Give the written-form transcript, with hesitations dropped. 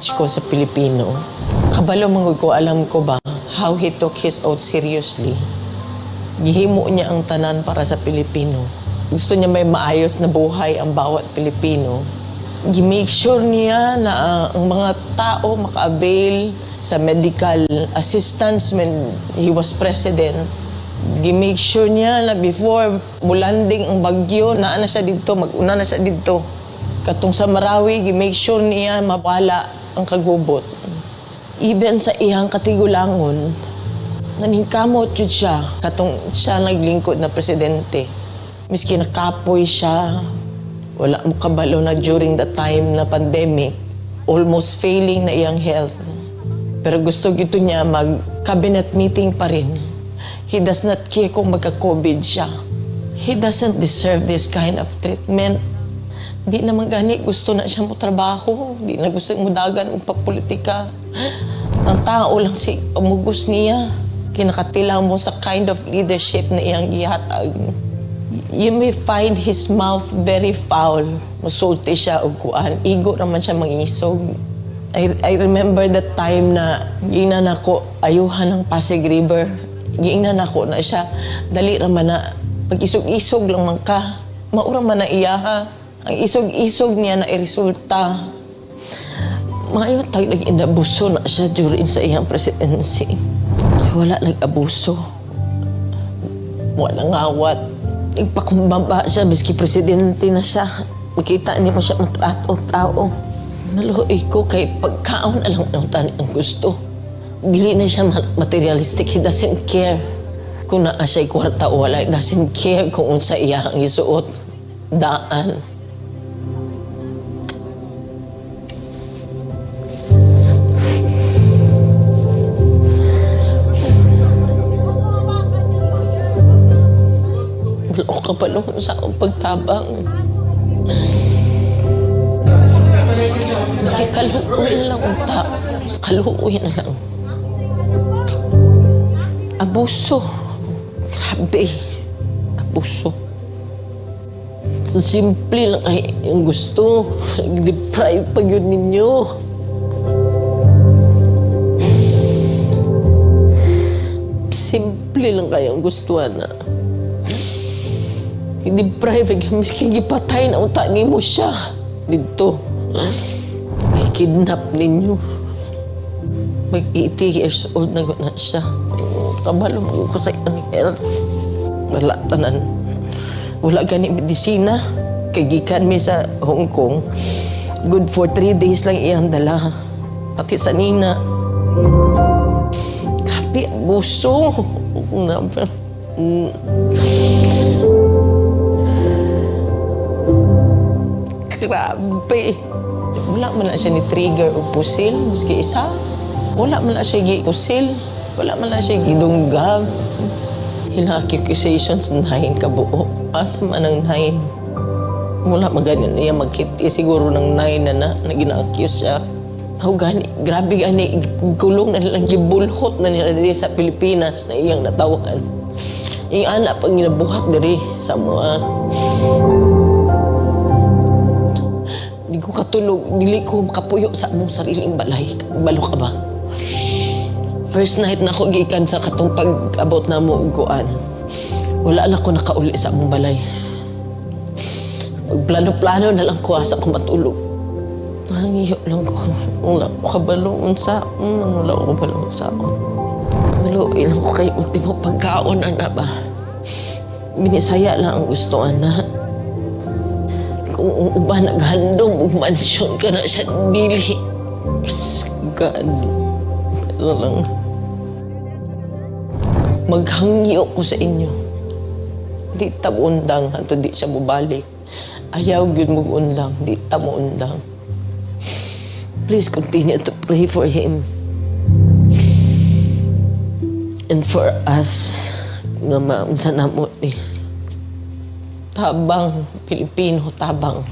speech ko sa Pilipino. Kabalo mangod ko, alam ko ba how he took his oath seriously. Gihimo niya ang tanan para sa Pilipino. Gusto niya may maayos na buhay ang bawat Pilipino. Gi-make sure niya na ang mga tao maka-avail sa medical assistance when he was president. Gi-make sure niya na before mulanding ang bagyo, naa na siya dito, mag-una na siya dito. Katong sa Marawi, gi-make sure niya mawala ang kagubot. Even sa iyang katigulangon, naningkamot yun siya. Katong siya naglingkod na presidente. Miski nakapoy siya, wala mo kabalo na during the time na pandemic, almost failing na iyang health. Pero gusto gito niya mag-cabinet meeting pa rin. He does not care kung magka-COVID siya. He doesn't deserve this kind of treatment. Di naman gani gusto na siya mo trabaho. Di na gusto mo dagan ng papolitika. Ang tao lang si pamugos niya. Kinakatilaw mo sa kind of leadership na iyang gihatag. You may find his mouth very foul. Masulti siya o kuan. Igo naman siya mangisog. I remember that time na giingnan ako ayuhan ng Pasig River. Giingnan ako na siya. Dali raman na pag-isog-isog lang man ka. Maura man na iya ha. Ang isog-isog niya na iresulta. Maayot tag nag-inabuso na siya during sa iyang presidency. Wala nag-abuso. Wala ngawat. Nagpakumbaba siya, miski presidente na siya. Makita niyo mo siya matrato-tao. Naluhoy ko kay pagkaon alang ng tani ang gusto. Dili na siya materialistic. He doesn't care kung naa siya'y kwarta o wala. He doesn't care kung unsa iya ang isuot. Daan. Wala ko kapalong sa akong pagtabang. Maski kaluoy na lang unta. Kaluoy na lang. Abuso. Grabe. Abuso. Simple lang ay yung gusto. Deprive pa yun ninyo. Simple lang kaya ang gustuhan na. I-deprive, miski gipatay na unta nimo siya. Dito. Kidnap ninyo. Mag-80 years old na siya. Kabalo mo ko sa iyang health. Wala tanan. Wala gani medisina. Kagikan mi sa Hong Kong. Good for 3 days lang iyang dala. Pati sa nina. Grabe, abuso. Grabe. Wala man na siya ni trigger o pusil, maski isa. Wala man na siya gi-pusil. Wala man na siya gidunggab. Hila accusations 9 kabuo. Asa man ang 9. Wala maganin niya magkiti siguro ng 9 na gina-accuse siya. Gani, grabe gani, gulong na nilang gibulhot na nila diri sa Pilipinas na iyang natawan. Yung anak pag ginabuhat diri sa mga. Di ko katulog, dili ko makapuyo sa among sariling balay. Balo ka ba? First night na ako gikan sa katong pag-abot na mo uguan. Wala lang ko nakauli sa among balay. Magplano-plano na lang ko asa ko matulog. Nangiyo lang ko. Wala ko kabalong sa wala ko kabalong sa Malo, ilang ko kay ultimo pagkaon, ana ba? Minisaya lang ang gustoan na. Kung uba naghandom, mansyon ka na sa dili. God. Pero lang. Maghangyo ko sa inyo. Di tabundang, hanto di siya mubalik. Ayaw yun mag-undang, di tabundang. Please continue to pray for him. And for us, nga maunsa na mo ni. Tabang, Pilipino, tabang.